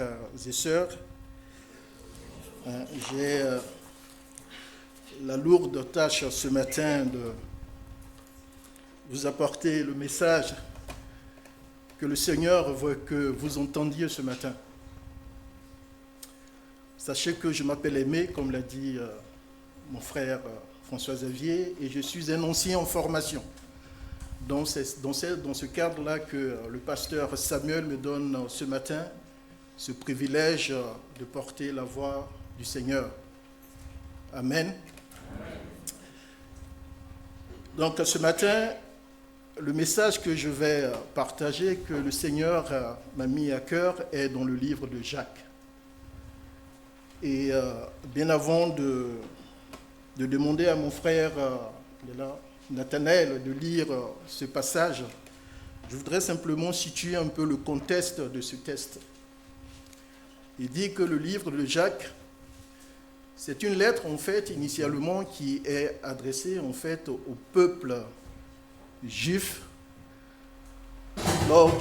et sœurs, j'ai la lourde tâche ce matin de vous apporter le message que le Seigneur veut que vous entendiez ce matin. Sachez que je m'appelle Aimé, comme l'a dit mon frère François-Xavier, et je suis un ancien en formation. Donc c'est dans ce cadre-là que le pasteur Samuel me donne ce matin ce privilège de porter la voix du Seigneur. Amen. Donc ce matin, le message que je vais partager, que le Seigneur m'a mis à cœur, est dans le livre de Jacques. Et bien avant de demander à mon frère Nathanaël de lire ce passage, je voudrais simplement situer un peu le contexte de ce texte. Il dit que le livre de Jacques, c'est une lettre en fait initialement qui est adressée en fait au peuple juif lors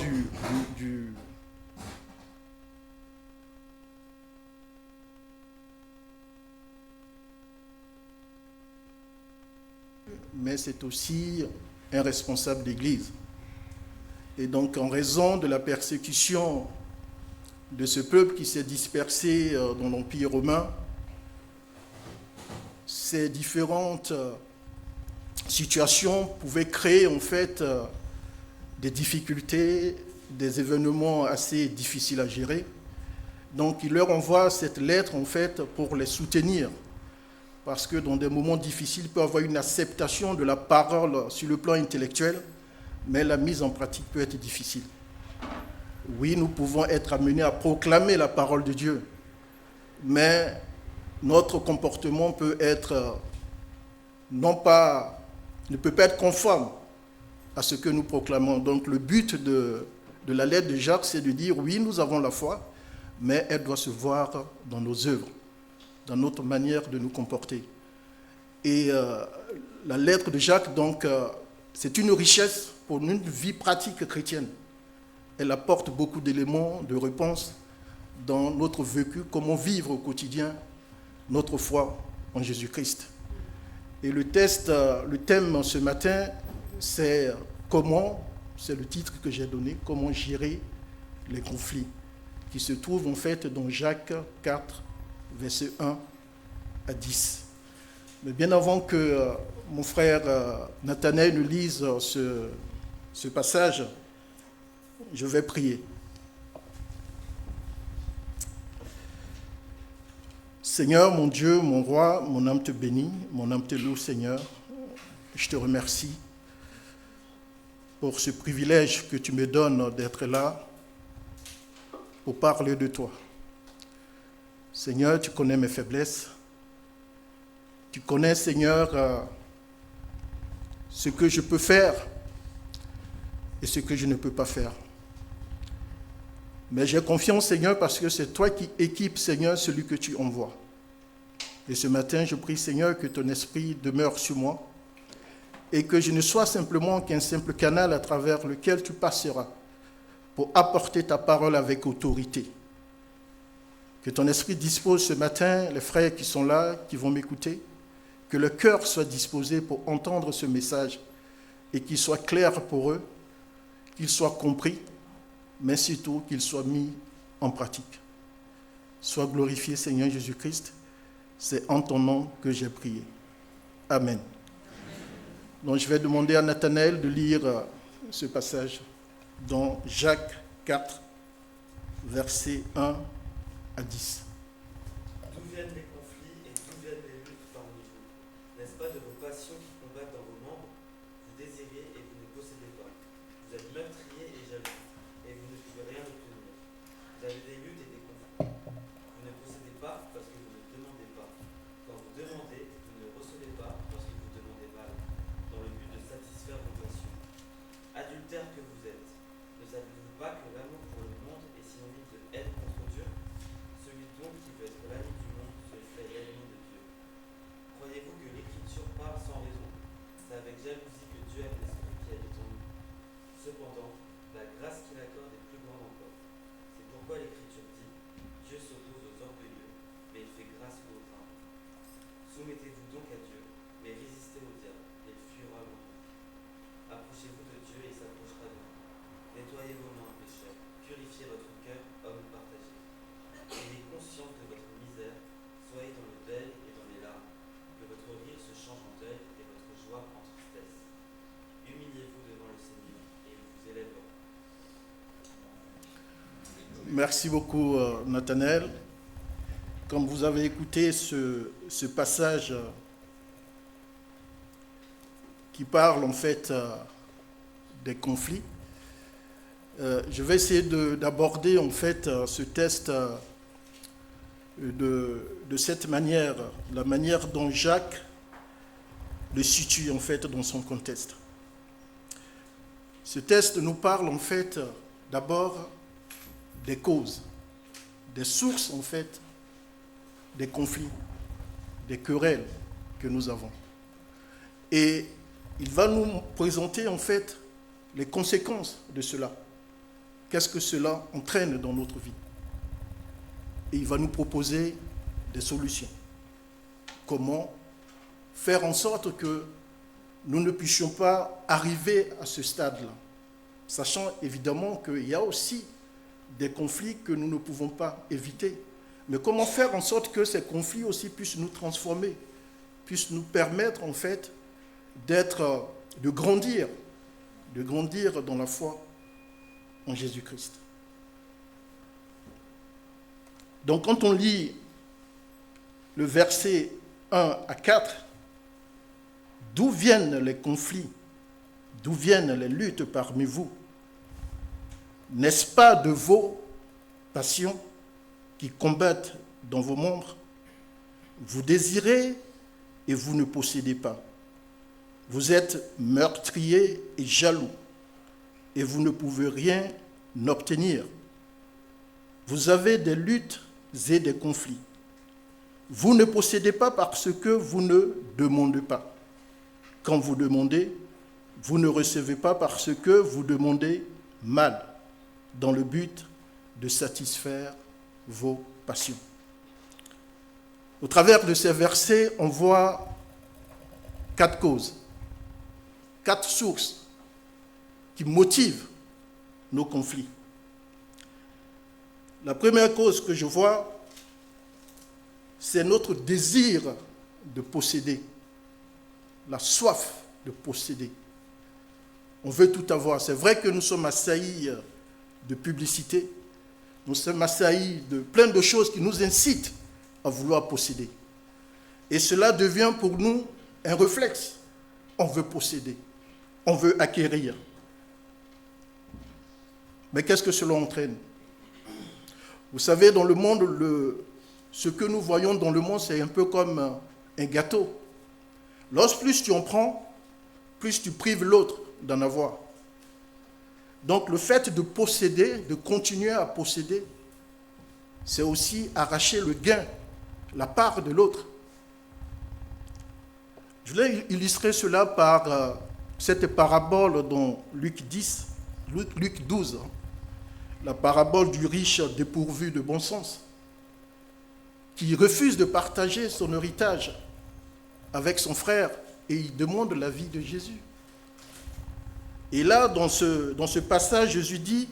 mais c'est aussi un responsable d'église. Et donc en raison de la persécution de ce peuple qui s'est dispersé dans l'Empire romain, ces différentes situations pouvaient créer en fait des difficultés, des événements assez difficiles à gérer. Donc il leur envoie cette lettre en fait pour les soutenir, parce que dans des moments difficiles, il peut y avoir une acceptation de la parole sur le plan intellectuel, mais la mise en pratique peut être difficile. Oui, nous pouvons être amenés à proclamer la parole de Dieu, mais notre comportement peut être ne peut pas être conforme à ce que nous proclamons. Donc le but de la lettre de Jacques, c'est de dire oui, nous avons la foi, mais elle doit se voir dans nos œuvres, dans notre manière de nous comporter. Et la lettre de Jacques, donc, c'est une richesse pour une vie pratique chrétienne. Elle apporte beaucoup d'éléments de réponse dans notre vécu, comment vivre au quotidien notre foi en Jésus-Christ. Et le thème ce matin, c'est comment, c'est le titre que j'ai donné, comment gérer les conflits, qui se trouve en fait dans Jacques 4, versets 1 à 10. Mais bien avant que mon frère Nathanaël nous lise ce passage, je vais prier. Seigneur, mon Dieu, mon roi, mon âme te bénit, mon âme te loue, Seigneur. Je te remercie pour ce privilège que tu me donnes d'être là pour parler de toi. Seigneur, tu connais mes faiblesses. Tu connais, Seigneur, ce que je peux faire et ce que je ne peux pas faire. Mais j'ai confiance, Seigneur, parce que c'est toi qui équipes, Seigneur, celui que tu envoies. Et ce matin, je prie, Seigneur, que ton esprit demeure sur moi et que je ne sois simplement qu'un simple canal à travers lequel tu passeras pour apporter ta parole avec autorité. Que ton esprit dispose ce matin les frères qui sont là, qui vont m'écouter, que le cœur soit disposé pour entendre ce message et qu'il soit clair pour eux, qu'il soit compris, mais surtout qu'il soit mis en pratique. Sois glorifié, Seigneur Jésus-Christ. C'est en ton nom que j'ai prié. Amen. Donc je vais demander à Nathanaël de lire ce passage dans Jacques 4, versets 1 à 10. D'où viennent les conflits et d'où viennent les luttes parmi vous? N'est-ce pas de vos passions qui combattent dans vos membres? Vous désirez et vous ne possédez pas. Vous êtes meurtriers et jaloux, et vous ne pouvez rien obtenir. Vous avez des luttes et des conflits. Vous ne possédez pas parce que vous ne demandez pas. Quand vous demandez, vous ne recevez pas parce que vous demandez mal, dans le but de satisfaire vos passions. Adultères que vous êtes, ne savez-vous pas que l'amour pour le monde est synonyme de haine contre Dieu? Celui donc qui veut être l'ami du monde se fait l'ennemi de Dieu. Croyez-vous que l'Écriture parle sans raison? C'est avec jalousie que Dieu aime l'esprit qui habite en nous. Cependant, la grâce qu'il accorde est plus grande encore. C'est pourquoi l'Écriture dit: Merci beaucoup, Nathanaël. Comme vous avez écouté ce passage qui parle en fait des conflits, je vais essayer d'aborder en fait ce texte de cette manière, la manière dont Jacques le situe en fait dans son contexte. Ce texte nous parle en fait d'abord des causes, des sources en fait des conflits, des querelles que nous avons. Et il va nous présenter en fait les conséquences de cela. Qu'est-ce que cela entraîne dans notre vie? Et il va nous proposer des solutions. Comment faire en sorte que nous ne puissions pas arriver à ce stade-là, sachant évidemment qu'il y a aussi des conflits que nous ne pouvons pas éviter. Mais comment faire en sorte que ces conflits aussi puissent nous transformer, puissent nous permettre en fait de grandir dans la foi en Jésus-Christ. Donc quand on lit le verset 1 à 4, d'où viennent les conflits, d'où viennent les luttes parmi vous? N'est-ce pas de vos passions qui combattent dans vos membres? Vous désirez et vous ne possédez pas. Vous êtes meurtriers et jaloux et vous ne pouvez rien obtenir. Vous avez des luttes et des conflits. Vous ne possédez pas parce que vous ne demandez pas. Quand vous demandez, vous ne recevez pas parce que vous demandez mal, dans le but de satisfaire vos passions. Au travers de ces versets, on voit 4 causes, 4 sources qui motivent nos conflits. La première cause que je vois, c'est notre désir de posséder, la soif de posséder. On veut tout avoir. C'est vrai que nous sommes assaillis de publicité, nous sommes assaillis de plein de choses qui nous incitent à vouloir posséder. Et cela devient pour nous un réflexe. On veut posséder, on veut acquérir. Mais qu'est-ce que cela entraîne? Vous savez, dans le monde, ce que nous voyons dans le monde, c'est un peu comme un gâteau. Plus tu en prends, plus tu prives l'autre d'en avoir. Donc le fait de posséder, de continuer à posséder, c'est aussi arracher le gain, la part de l'autre. Je voulais illustrer cela par cette parabole dans Luc 12, la parabole du riche dépourvu de bon sens, qui refuse de partager son héritage avec son frère et il demande l'avis de Jésus. Et là, dans ce passage, Jésus dit,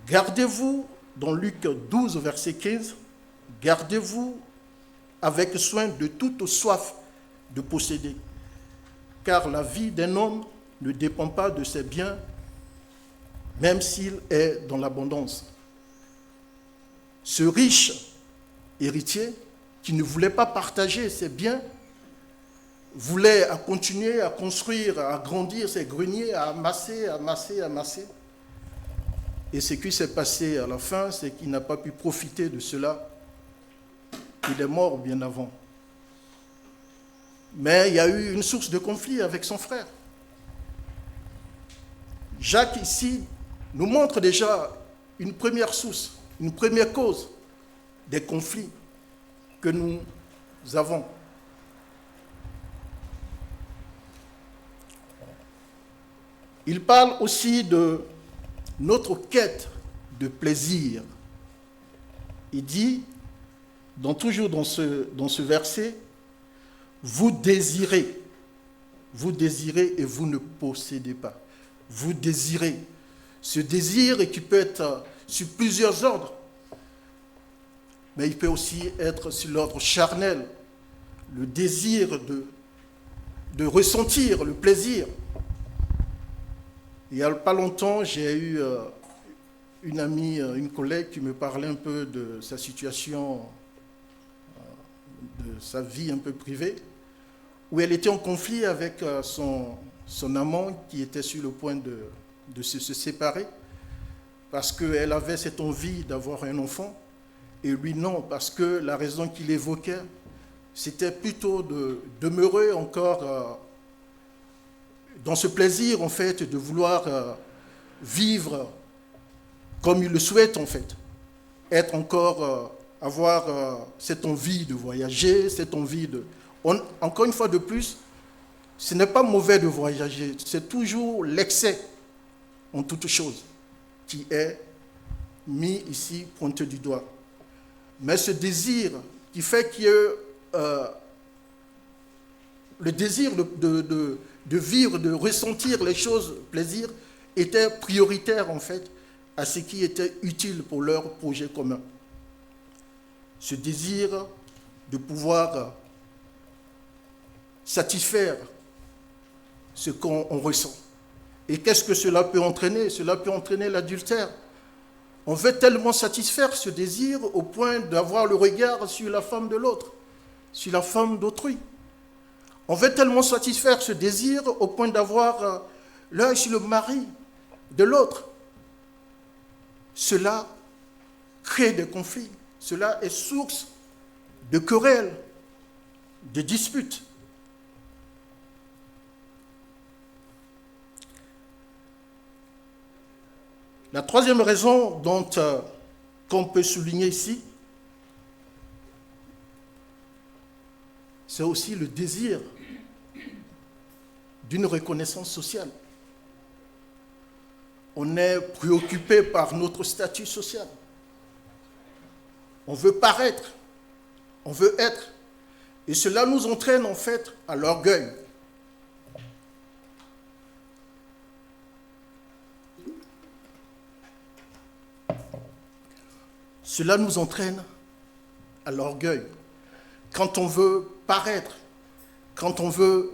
gardez-vous, dans Luc 12, verset 15, gardez-vous avec soin de toute soif de posséder, car la vie d'un homme ne dépend pas de ses biens, même s'il est dans l'abondance. Ce riche héritier, qui ne voulait pas partager ses biens, voulait continuer à construire, à agrandir ses greniers, à amasser. Et ce qui s'est passé à la fin, c'est qu'il n'a pas pu profiter de cela. Il est mort bien avant. Mais il y a eu une source de conflit avec son frère. Jacques ici nous montre déjà une première source, une première cause des conflits que nous avons. Il parle aussi de notre quête de plaisir. Il dit, toujours dans ce verset, vous désirez et vous ne possédez pas. Vous désirez. Ce désir qui peut être sur plusieurs ordres, mais il peut aussi être sur l'ordre charnel, le désir de ressentir le plaisir. Il n'y a pas longtemps, j'ai eu une amie, une collègue qui me parlait un peu de sa situation, de sa vie un peu privée, où elle était en conflit avec son amant qui était sur le point de se séparer, parce qu'elle avait cette envie d'avoir un enfant, et lui non, parce que la raison qu'il évoquait, c'était plutôt de demeurer encore dans ce plaisir, en fait, de vouloir vivre comme il le souhaite, en fait. Être encore, avoir cette envie de voyager, cette envie de... encore une fois de plus, ce n'est pas mauvais de voyager, c'est toujours l'excès en toute chose qui est mis ici, pointé du doigt. Mais ce désir qui fait qu'il y ait le désir de vivre, de ressentir les choses, plaisir, était prioritaire en fait à ce qui était utile pour leur projet commun. Ce désir de pouvoir satisfaire ce qu'on ressent. Et qu'est-ce que cela peut entraîner? Cela peut entraîner l'adultère. On veut tellement satisfaire ce désir au point d'avoir le regard sur la femme de l'autre, sur la femme d'autrui. On veut tellement satisfaire ce désir au point d'avoir l'œil sur le mari de l'autre. Cela crée des conflits. Cela est source de querelles, de disputes. La troisième raison qu'on peut souligner ici, c'est aussi le désir d'une reconnaissance sociale. On est préoccupé par notre statut social. On veut paraître, on veut être. Et cela nous entraîne en fait à l'orgueil. Cela nous entraîne à l'orgueil. Quand on veut paraître, quand on veut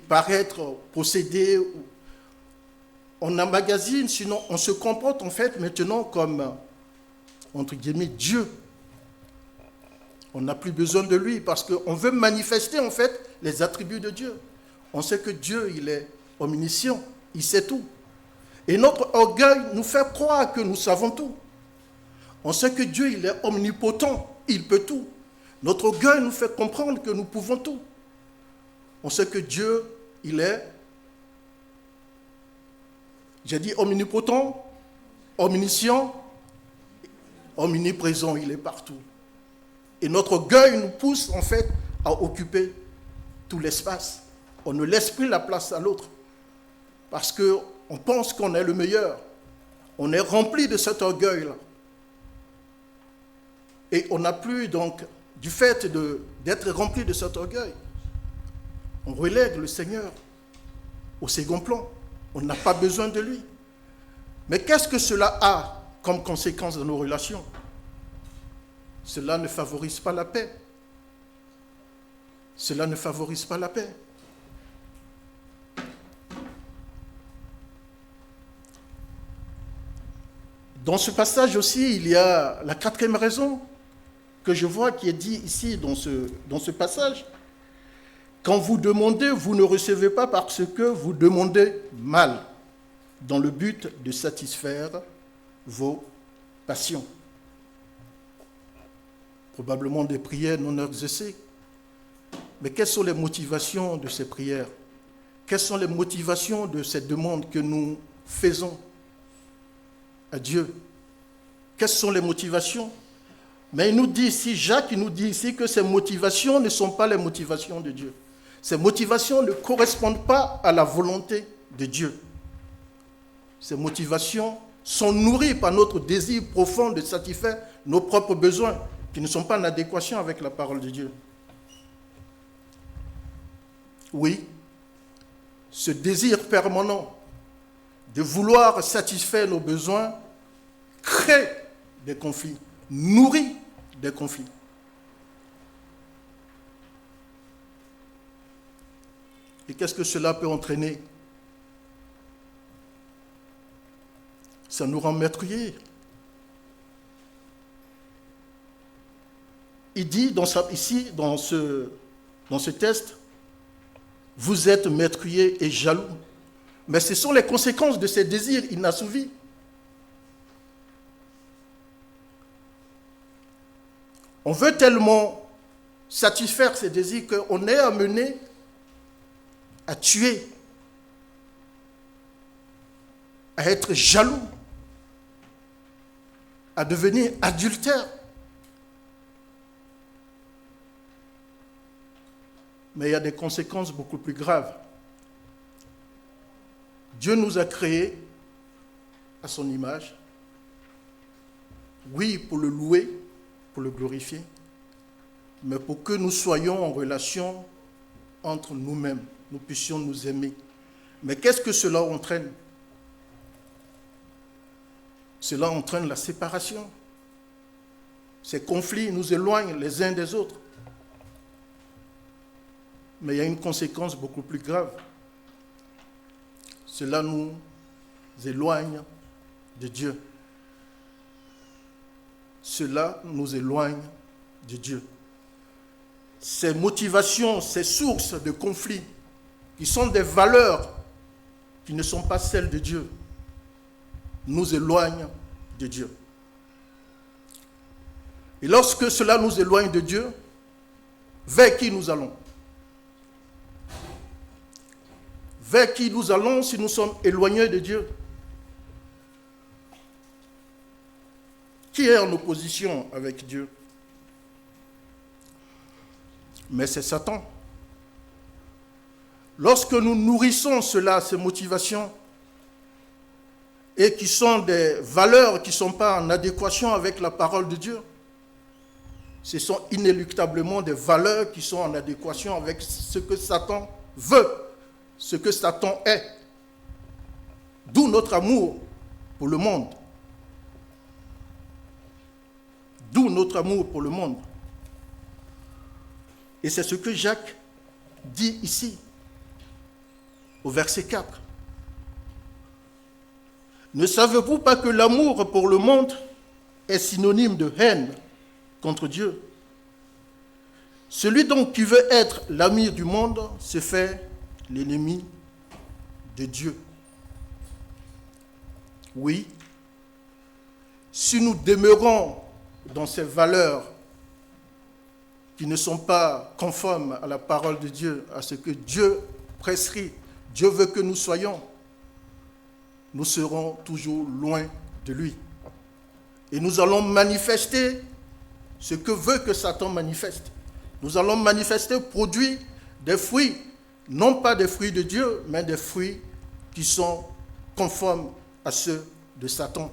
paraître, posséder, on emmagasine, sinon on se comporte en fait maintenant comme, entre guillemets, Dieu. On n'a plus besoin de lui parce qu'on veut manifester en fait les attributs de Dieu. On sait que Dieu, il est omniscient, il sait tout. Et notre orgueil nous fait croire que nous savons tout. On sait que Dieu, il est omnipotent, il peut tout. Notre orgueil nous fait comprendre que nous pouvons tout. On sait que Dieu, il est, j'ai dit omnipotent, omniscient, omniprésent, il est partout. Et notre orgueil nous pousse en fait à occuper tout l'espace. On ne laisse plus la place à l'autre parce qu'on pense qu'on est le meilleur. On est rempli de cet orgueil-là. Et on n'a plus donc, du fait d'être rempli de cet orgueil, on relègue le Seigneur au second plan. On n'a pas besoin de lui. Mais qu'est-ce que cela a comme conséquence dans nos relations? Cela ne favorise pas la paix. Cela ne favorise pas la paix. Dans ce passage aussi, il y a la quatrième raison que je vois qui est dit ici dans ce passage. Quand vous demandez, vous ne recevez pas parce que vous demandez mal, dans le but de satisfaire vos passions. Probablement des prières non exaucées. Mais quelles sont les motivations de ces prières? Quelles sont les motivations de cette demande que nous faisons à Dieu? Quelles sont les motivations? Mais il nous dit ici, Jacques, il nous dit ici que ces motivations ne sont pas les motivations de Dieu. Ces motivations ne correspondent pas à la volonté de Dieu. Ces motivations sont nourries par notre désir profond de satisfaire nos propres besoins, qui ne sont pas en adéquation avec la parole de Dieu. Oui, ce désir permanent de vouloir satisfaire nos besoins crée des conflits, nourrit des conflits. Et qu'est-ce que cela peut entraîner? Ça nous rend meurtriers. Il dit ici, dans ce texte, vous êtes meurtriers et jaloux. Mais ce sont les conséquences de ces désirs inassouvis. On veut tellement satisfaire ces désirs qu'on est amené à tuer, à être jaloux, à devenir adultère. Mais il y a des conséquences beaucoup plus graves. Dieu nous a créés à son image. Oui, pour le louer, pour le glorifier, mais pour que nous soyons en relation entre nous-mêmes, nous puissions nous aimer. Mais qu'est-ce que cela entraîne? Cela entraîne la séparation. Ces conflits nous éloignent les uns des autres. Mais il y a une conséquence beaucoup plus grave. Cela nous éloigne de Dieu. Cela nous éloigne de Dieu. Ces motivations, ces sources de conflits, qui sont des valeurs qui ne sont pas celles de Dieu, nous éloignent de Dieu. Et lorsque cela nous éloigne de Dieu, vers qui nous allons? Vers qui nous allons si nous sommes éloignés de Dieu? Qui est en opposition avec Dieu? Mais c'est Satan. Lorsque nous nourrissons cela, ces motivations, et qui sont des valeurs qui ne sont pas en adéquation avec la parole de Dieu, ce sont inéluctablement des valeurs qui sont en adéquation avec ce que Satan veut, ce que Satan est. D'où notre amour pour le monde. D'où notre amour pour le monde. Et c'est ce que Jacques dit ici, au verset 4. Ne savez-vous pas que l'amour pour le monde est synonyme de haine contre Dieu? Celui donc qui veut être l'ami du monde se fait l'ennemi de Dieu. Oui, si nous demeurons dans ces valeurs qui ne sont pas conformes à la parole de Dieu, à ce que Dieu prescrit, Dieu veut que nous soyons, nous serons toujours loin de lui. Et nous allons manifester ce que veut que Satan manifeste. Nous allons manifester, produire des fruits, non pas des fruits de Dieu, mais des fruits qui sont conformes à ceux de Satan,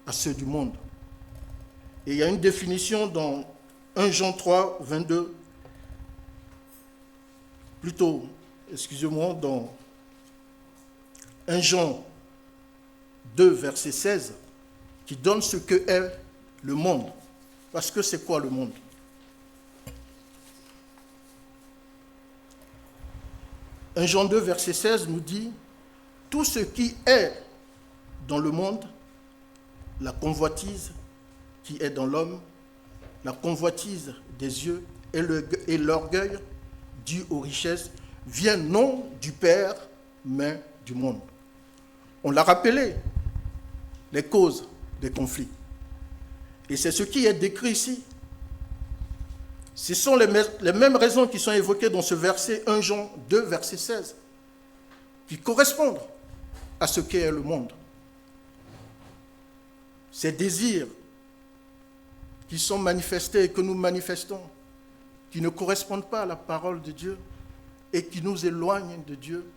à ceux du monde. Et il y a une définition dans 1 Jean 3, 22, plutôt, excusez-moi, dans 1 Jean 2, verset 16, qui donne ce que est le monde. Parce que c'est quoi le monde? Un Jean 2, verset 16 nous dit « Tout ce qui est dans le monde, la convoitise qui est dans l'homme, la convoitise des yeux et l'orgueil dû aux richesses, vient non du Père, mais du monde. » On l'a rappelé, les causes des conflits. Et c'est ce qui est décrit ici. Ce sont les mêmes raisons qui sont évoquées dans ce verset 1 Jean 2, verset 16, qui correspondent à ce qu'est le monde. Ces désirs qui sont manifestés et que nous manifestons, qui ne correspondent pas à la parole de Dieu et qui nous éloignent de Dieu,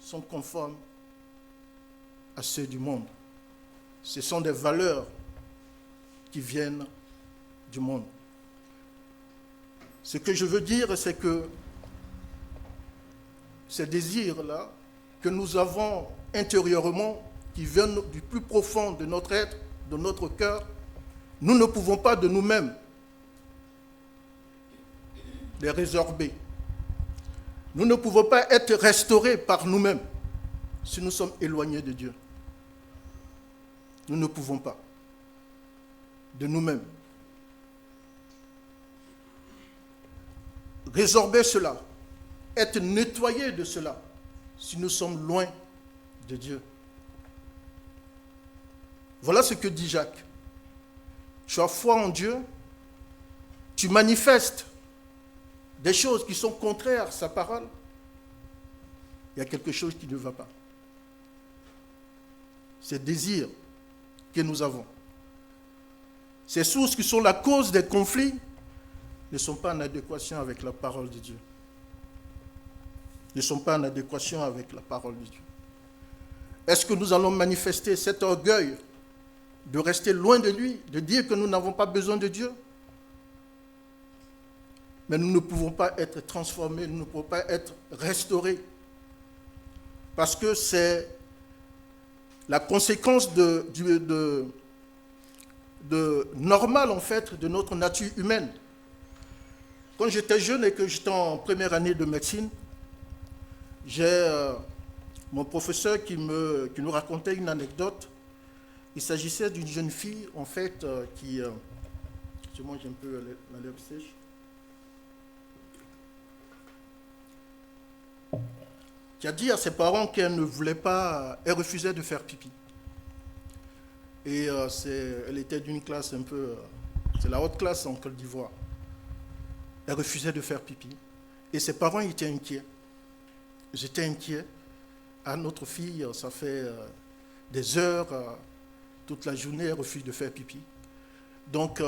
sont conformes à ceux du monde. Ce sont des valeurs qui viennent du monde. Ce que je veux dire, c'est que ces désirs-là que nous avons intérieurement, qui viennent du plus profond de notre être, de notre cœur, nous ne pouvons pas de nous-mêmes les résorber. Nous ne pouvons pas être restaurés par nous-mêmes. si nous sommes éloignés de Dieu. Nous ne pouvons pas, de nous-mêmes, résorber cela, être nettoyés de cela, si nous sommes loin de Dieu. Voilà ce que dit Jacques. Tu as foi en Dieu, tu manifestes des choses qui sont contraires à sa parole, il y a quelque chose qui ne va pas. Ces désirs que nous avons, ces sources qui sont la cause des conflits, ne sont pas en adéquation avec la parole de Dieu. Ne sont pas en adéquation avec la parole de Dieu. Est-ce que nous allons manifester cet orgueil de rester loin de lui, de dire que nous n'avons pas besoin de Dieu? Mais nous ne pouvons pas être transformés, nous ne pouvons pas être restaurés. Parce que c'est la conséquence normale, en fait, de notre nature humaine. Quand j'étais jeune et que j'étais en première année de médecine, j'ai mon professeur qui nous racontait une anecdote. Il s'agissait d'une jeune fille, en fait, qui... je mange un peu la lèvre sèche. Qui a dit à ses parents qu'elle ne voulait pas... Elle refusait de faire pipi. Et elle était d'une classe un peu... c'est la haute classe en Côte d'Ivoire. Elle refusait de faire pipi. Et ses parents étaient inquiets. J'étais inquiet. Ah, notre fille, ça fait des heures, toute la journée, elle refuse de faire pipi. Donc,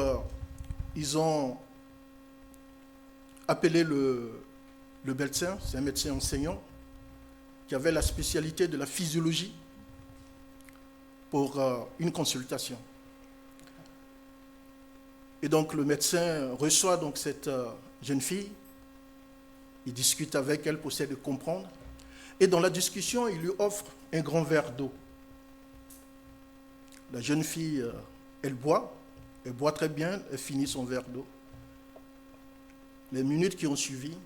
ils ont appelé le médecin, c'est un médecin enseignant, qui avait la spécialité de la physiologie, pour une consultation. Et donc, le médecin reçoit donc cette jeune fille, il discute avec elle pour essayer de comprendre. Et dans la discussion, il lui offre un grand verre d'eau. La jeune fille, elle boit très bien, elle finit son verre d'eau. Les minutes qui ont suivi,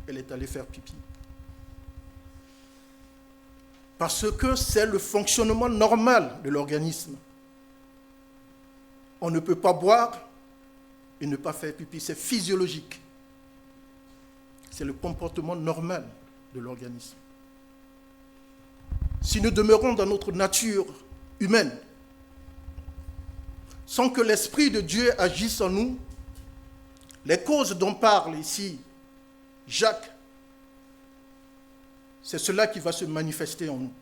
elle est allée faire pipi. Parce que c'est le fonctionnement normal de l'organisme. On ne peut pas boire et ne pas faire pipi, c'est physiologique. C'est le comportement normal de l'organisme. Si nous demeurons dans notre nature humaine, sans que l'Esprit de Dieu agisse en nous, les causes dont parle ici Jacques, c'est cela qui va se manifester en nous.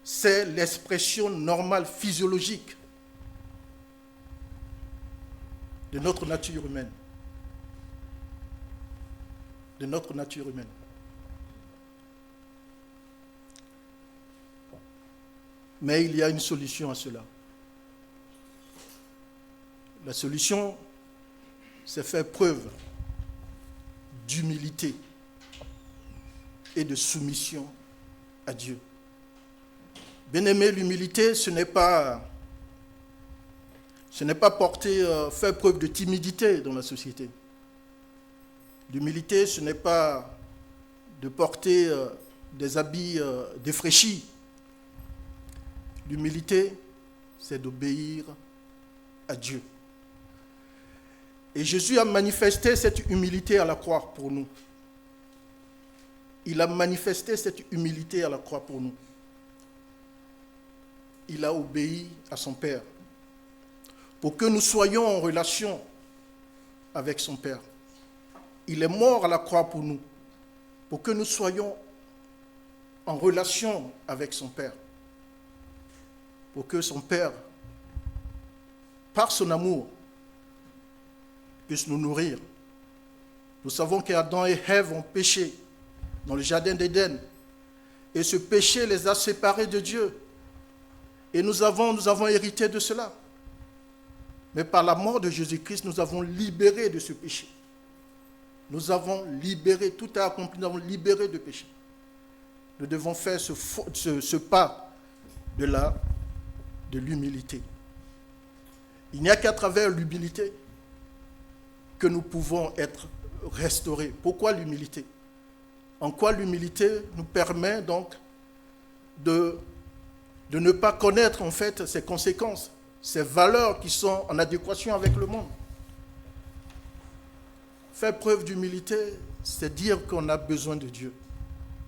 C'est l'expression normale, physiologique de notre nature humaine. De notre nature humaine. Mais il y a une solution à cela. La solution, c'est faire preuve d'humilité et de soumission à Dieu. Bien-aimé, l'humilité, ce n'est pas faire preuve de timidité dans la société. L'humilité, ce n'est pas de porter des habits défraîchis. L'humilité, c'est d'obéir à Dieu. Et Jésus a manifesté cette humilité à la croix pour nous. Il a manifesté cette humilité à la croix pour nous. Il a obéi à son Père pour que nous soyons en relation avec son Père. Il est mort à la croix pour nous, pour que nous soyons en relation avec son Père. Pour que son Père, par son amour, puisse nous nourrir. Nous savons qu'Adam et Ève ont péché dans le jardin d'Éden. Et ce péché les a séparés de Dieu. Et nous avons hérité de cela. Mais par la mort de Jésus-Christ, nous avons libéré de ce péché. Nous avons libéré, tout est accompli, nous avons libéré de péché. Nous devons faire ce pas de l'humilité. Il n'y a qu'à travers l'humilité que nous pouvons être restaurés. Pourquoi l'humilité? En quoi l'humilité nous permet donc de ne pas connaître en fait ses conséquences, ses valeurs qui sont en adéquation avec le monde. Faire preuve d'humilité, c'est dire qu'on a besoin de Dieu,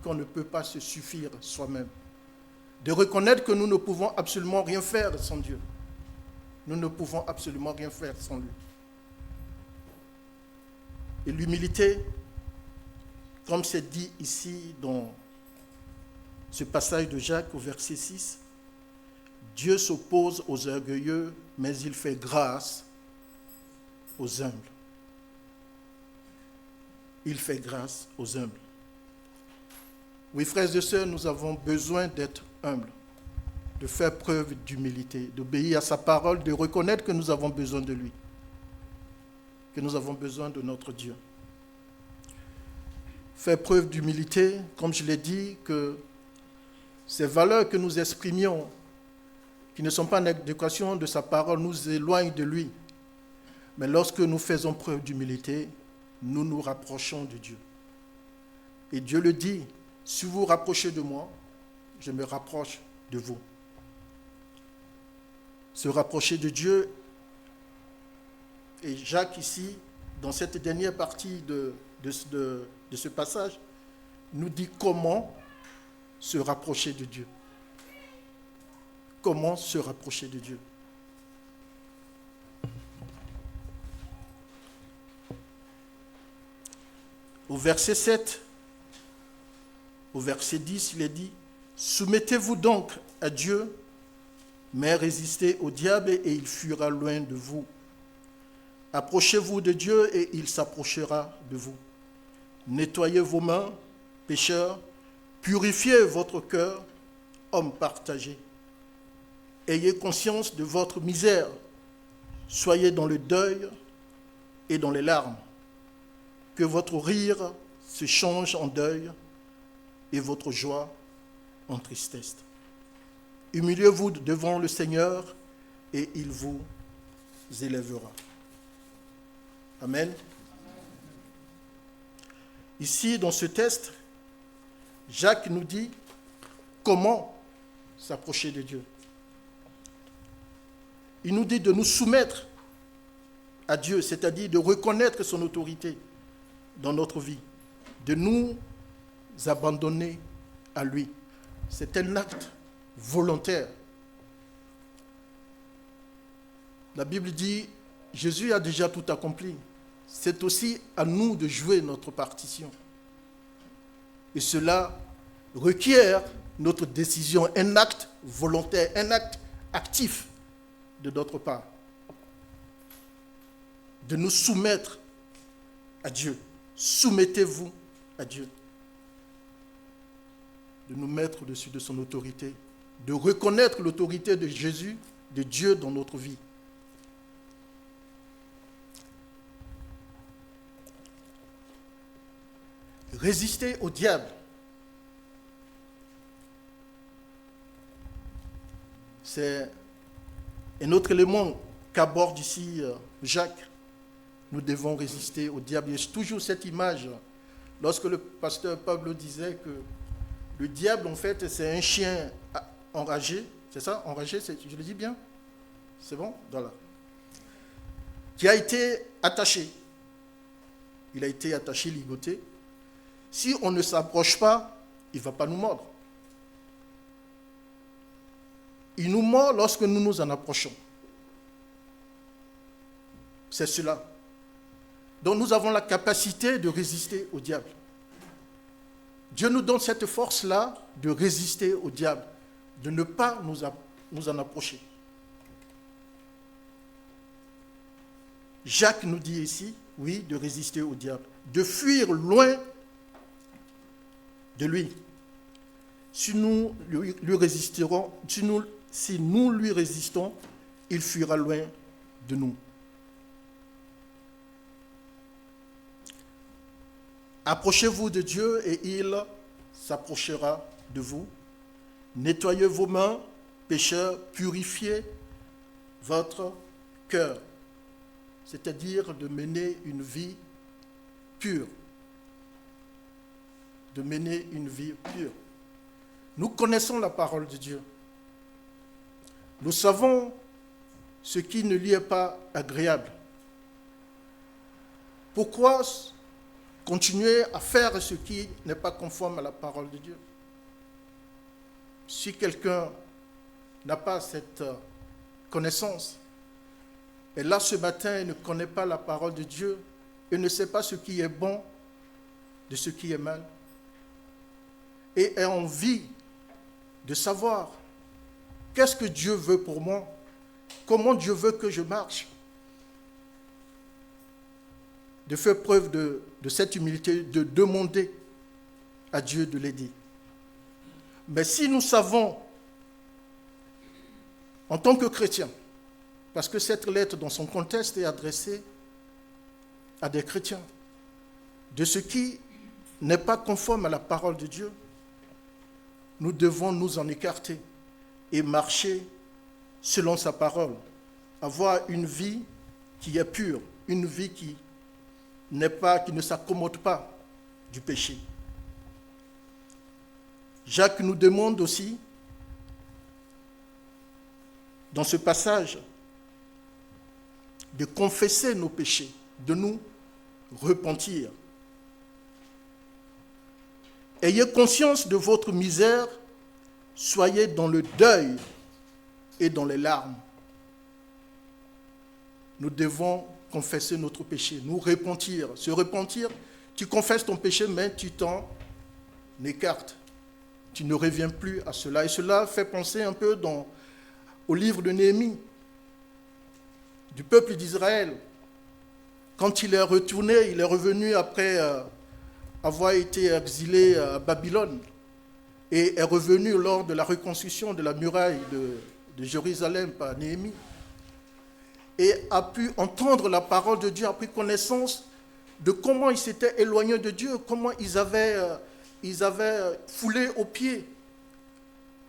qu'on ne peut pas se suffire soi-même. De reconnaître que nous ne pouvons absolument rien faire sans Dieu. Nous ne pouvons absolument rien faire sans lui. Et l'humilité, comme c'est dit ici dans ce passage de Jacques au verset 6, Dieu s'oppose aux orgueilleux, mais il fait grâce aux humbles. Il fait grâce aux humbles. Oui, frères et sœurs, nous avons besoin d'être humbles, de faire preuve d'humilité, d'obéir à sa parole, de reconnaître que nous avons besoin de lui, que nous avons besoin de notre Dieu. Faire preuve d'humilité, comme je l'ai dit, que ces valeurs que nous exprimions, qui ne sont pas en adéquation de sa parole, nous éloignent de lui. Mais lorsque nous faisons preuve d'humilité, nous nous rapprochons de Dieu. Et Dieu le dit, si vous vous rapprochez de moi, je me rapproche de vous. Se rapprocher de Dieu, et Jacques ici, dans cette dernière partie de ce passage, nous dit comment se rapprocher de Dieu. Comment se rapprocher de Dieu. Au verset 7, au verset 10, il est dit « Soumettez-vous donc à Dieu, mais résistez au diable et il fuira loin de vous. Approchez-vous de Dieu et il s'approchera de vous. Nettoyez vos mains, pécheurs, purifiez votre cœur, hommes partagés. Ayez conscience de votre misère, soyez dans le deuil et dans les larmes. Que votre rire se change en deuil et votre joie en tristesse. Humiliez-vous devant le Seigneur et il vous élèvera. » Amen. Ici, dans ce texte, Jacques nous dit comment s'approcher de Dieu. Il nous dit de nous soumettre à Dieu, c'est-à-dire de reconnaître son autorité dans notre vie, de nous abandonner à lui. C'est un acte volontaire. La Bible dit, Jésus a déjà tout accompli. C'est aussi à nous de jouer notre partition. Et cela requiert notre décision, un acte volontaire, un acte actif de notre part. De nous soumettre à Dieu. Soumettez-vous à Dieu. De nous mettre au-dessus de son autorité. De reconnaître l'autorité de Jésus, de Dieu dans notre vie. Résister au diable. C'est un autre élément qu'aborde ici Jacques. Nous devons résister au diable. Il y a toujours cette image. Lorsque le pasteur Pablo disait que le diable, en fait, c'est un chien enragé. C'est ça? Enragé, je le dis bien? C'est bon? Voilà. Qui a été attaché. Il a été attaché, ligoté. Si on ne s'approche pas, il ne va pas nous mordre. Il nous mord lorsque nous nous en approchons. C'est cela. Donc nous avons la capacité de résister au diable. Dieu nous donne cette force-là de résister au diable, de ne pas nous en approcher. Jacques nous dit ici, oui, de résister au diable, de fuir loin de lui. Si nous lui résistons, si nous lui résistons, il fuira loin de nous. Approchez-vous de Dieu et il s'approchera de vous. Nettoyez vos mains, pécheurs, purifiez votre cœur. C'est-à-dire de mener une vie pure. de mener une vie pure. Nous connaissons la parole de Dieu. Nous savons ce qui ne lui est pas agréable. Pourquoi continuer à faire ce qui n'est pas conforme à la parole de Dieu? Si quelqu'un n'a pas cette connaissance, et là ce matin il ne connaît pas la parole de Dieu, il ne sait pas ce qui est bon de ce qui est mal, et a envie de savoir qu'est-ce que Dieu veut pour moi, comment Dieu veut que je marche, de faire preuve de cette humilité, de demander à Dieu de l'aider. Mais si nous savons, en tant que chrétiens, parce que cette lettre dans son contexte est adressée à des chrétiens, de ce qui n'est pas conforme à la parole de Dieu, nous devons nous en écarter et marcher selon sa parole, avoir une vie qui est pure, une vie qui ne s'accommode pas du péché. Jacques nous demande aussi, dans ce passage, de confesser nos péchés, de nous repentir. Ayez conscience de votre misère, soyez dans le deuil et dans les larmes. Nous devons confesser notre péché, nous repentir. Se repentir, tu confesses ton péché, mais tu t'en écartes. Tu ne reviens plus à cela. Et cela fait penser un peu au livre de Néhémie, du peuple d'Israël. Quand il est retourné, il est revenu après avoir été exilé à Babylone et est revenu lors de la reconstruction de la muraille de Jérusalem par Néhémie et a pu entendre la parole de Dieu, a pris connaissance de comment ils s'étaient éloignés de Dieu, comment ils avaient foulé aux pieds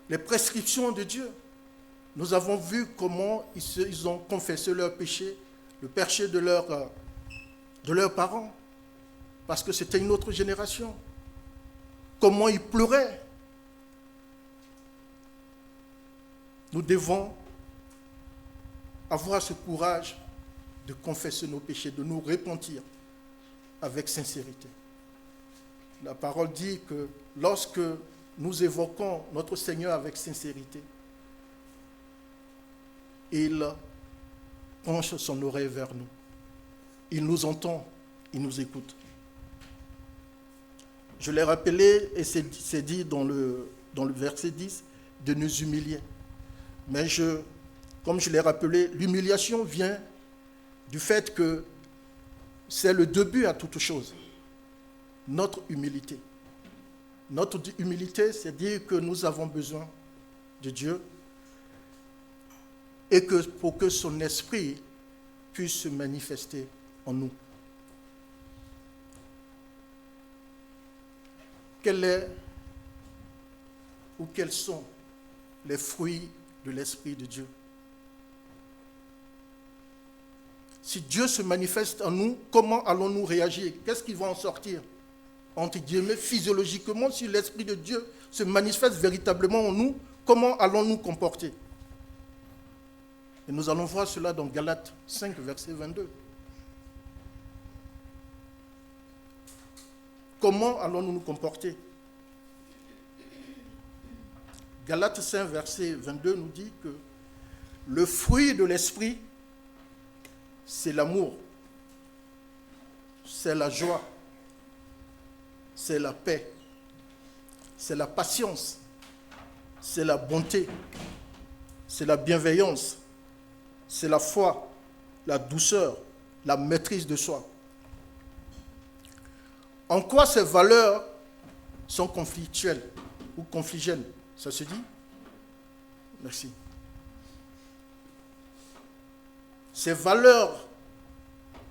les prescriptions de Dieu. Nous avons vu comment ils ont confessé leur péché, le péché de leurs parents, parce que c'était une autre génération. Comment ils pleuraient. Nous devons avoir ce courage de confesser nos péchés, de nous repentir avec sincérité. La parole dit que lorsque nous évoquons notre Seigneur avec sincérité, il penche son oreille vers nous. Il nous entend, il nous écoute. Je l'ai rappelé, et c'est dit dans le verset 10, de nous humilier. Mais comme je l'ai rappelé, l'humiliation vient du fait que c'est le début à toute chose. Notre humilité. Notre humilité, c'est dire que nous avons besoin de Dieu et que pour que son esprit puisse se manifester en nous. Quels sont les fruits de l'Esprit de Dieu? Si Dieu se manifeste en nous, comment allons-nous réagir? Qu'est-ce qui va en sortir? Entre guillemets, physiologiquement, si l'Esprit de Dieu se manifeste véritablement en nous, comment allons-nous comporter? Et nous allons voir cela dans Galates 5, verset 22. Comment allons-nous nous comporter? Galates 5, verset 22 nous dit que le fruit de l'esprit, c'est l'amour, c'est la joie, c'est la paix, c'est la patience, c'est la bonté, c'est la bienveillance, c'est la foi, la douceur, la maîtrise de soi. En quoi ces valeurs sont conflictuelles ou confligènes? Ça se dit? Merci. Ces valeurs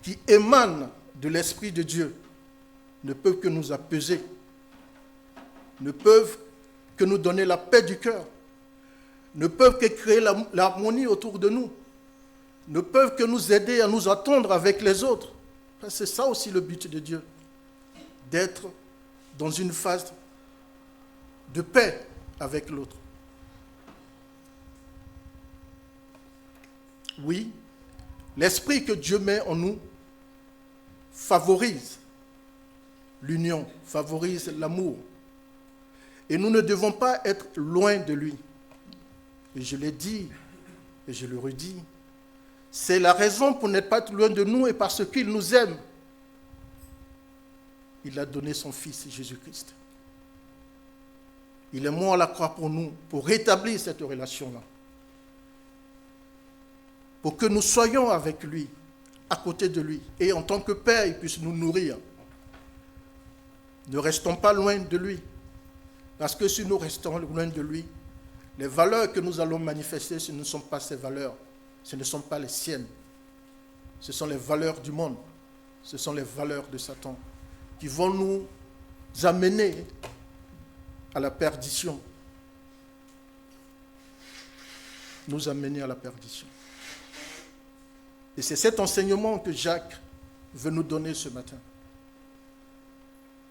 qui émanent de l'Esprit de Dieu ne peuvent que nous apaiser, ne peuvent que nous donner la paix du cœur, ne peuvent que créer l'harmonie autour de nous, ne peuvent que nous aider à nous entendre avec les autres. C'est ça aussi le but de Dieu, d'être dans une phase de paix avec l'autre. Oui, l'esprit que Dieu met en nous favorise l'union, favorise l'amour. Et nous ne devons pas être loin de lui. Et je l'ai dit, et je le redis, c'est la raison pour n'être pas loin de nous et parce qu'il nous aime. Il a donné son Fils Jésus-Christ. Il est mort à la croix pour nous, pour rétablir cette relation-là. Pour que nous soyons avec lui, à côté de lui. Et en tant que Père, il puisse nous nourrir. Ne restons pas loin de lui. Parce que si nous restons loin de lui, les valeurs que nous allons manifester, ce ne sont pas ses valeurs. Ce ne sont pas les siennes. Ce sont les valeurs du monde. Ce sont les valeurs de Satan qui vont nous amener à la perdition. Nous amener à la perdition. Et c'est cet enseignement que Jacques veut nous donner ce matin.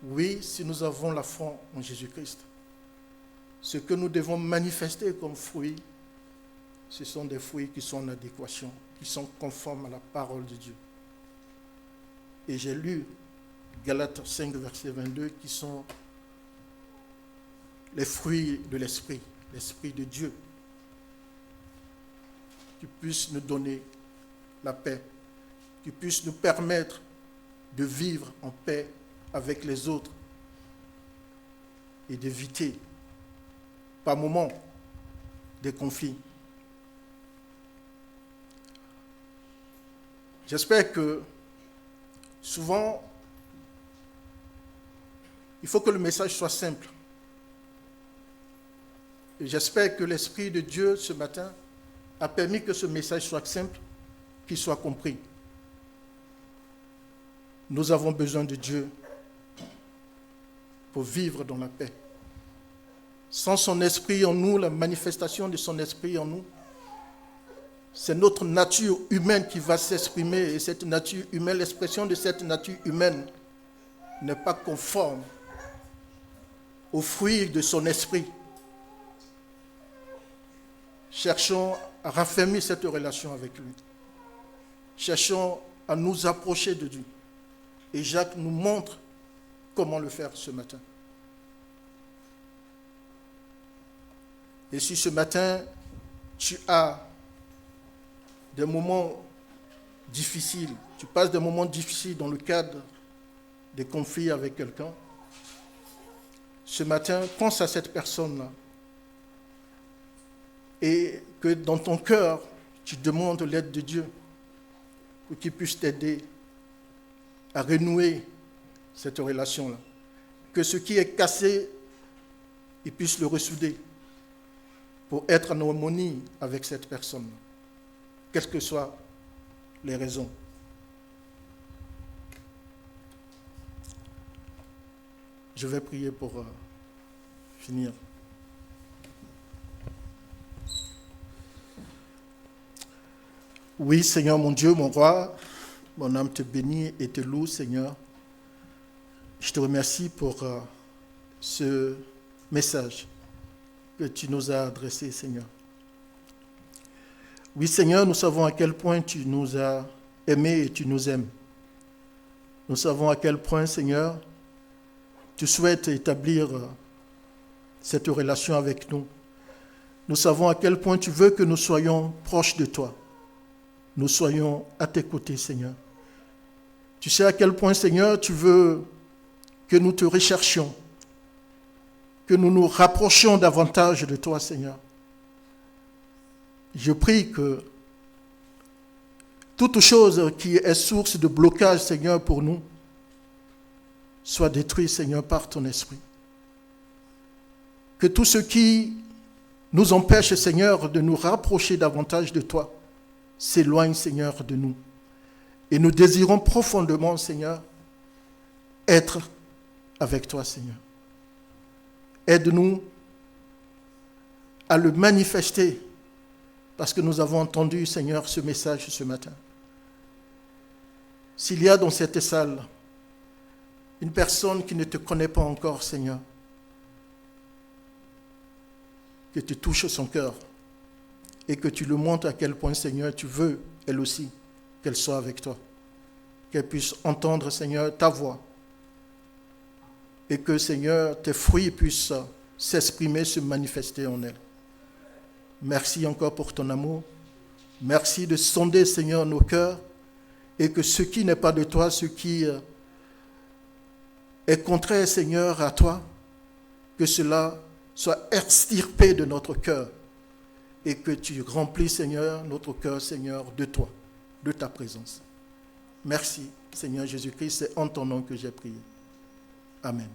Oui, si nous avons la foi en Jésus-Christ, ce que nous devons manifester comme fruits, ce sont des fruits qui sont en adéquation, qui sont conformes à la parole de Dieu. Et j'ai lu Galates 5, verset 22, qui sont les fruits de l'Esprit, l'Esprit de Dieu, qui puisse nous donner la paix, qui puisse nous permettre de vivre en paix avec les autres et d'éviter par moments des conflits. J'espère que souvent, il faut que le message soit simple. Et j'espère que l'Esprit de Dieu ce matin a permis que ce message soit simple, qu'il soit compris. Nous avons besoin de Dieu pour vivre dans la paix. Sans son esprit en nous, la manifestation de son esprit en nous, c'est notre nature humaine qui va s'exprimer. Et cette nature humaine, l'expression de cette nature humaine n'est pas conforme aux fruits de son esprit. Cherchons à raffermir cette relation avec lui. Cherchons à nous approcher de Dieu. Et Jacques nous montre comment le faire ce matin. Et si ce matin, tu as des moments difficiles, tu passes des moments difficiles dans le cadre des conflits avec quelqu'un, ce matin, pense à cette personne-là. Et que dans ton cœur, tu demandes l'aide de Dieu pour qu'il puisse t'aider à renouer cette relation-là. Que ce qui est cassé, il puisse le ressouder pour être en harmonie avec cette personne-là, quelles que soient les raisons. Je vais prier pour finir. Oui, Seigneur mon Dieu, mon roi, mon âme te bénit et te loue, Seigneur. Je te remercie pour ce message que tu nous as adressé, Seigneur. Oui, Seigneur, nous savons à quel point tu nous as aimés et tu nous aimes. Nous savons à quel point, Seigneur, tu souhaites établir cette relation avec nous. Nous savons à quel point tu veux que nous soyons proches de toi. Nous soyons à tes côtés, Seigneur. Tu sais à quel point, Seigneur, tu veux que nous te recherchions, que nous nous rapprochions davantage de toi, Seigneur. Je prie que toute chose qui est source de blocage, Seigneur, pour nous, soit détruite, Seigneur, par ton esprit. Que tout ce qui nous empêche, Seigneur, de nous rapprocher davantage de toi, s'éloigne, Seigneur, de nous. Et nous désirons profondément, Seigneur, être avec toi, Seigneur. Aide-nous à le manifester, parce que nous avons entendu, Seigneur, ce message ce matin. S'il y a dans cette salle une personne qui ne te connaît pas encore, Seigneur, que tu touches son cœur et que tu lui montres à quel point, Seigneur, tu veux, elle aussi, qu'elle soit avec toi. Qu'elle puisse entendre, Seigneur, ta voix. Et que, Seigneur, tes fruits puissent s'exprimer, se manifester en elle. Merci encore pour ton amour. Merci de sonder, Seigneur, nos cœurs. Et que ce qui n'est pas de toi, ce qui est contraire, Seigneur, à toi, que cela soit extirpé de notre cœur. Et que tu remplis, Seigneur, notre cœur, Seigneur, de toi, de ta présence. Merci, Seigneur Jésus-Christ, c'est en ton nom que j'ai prié. Amen.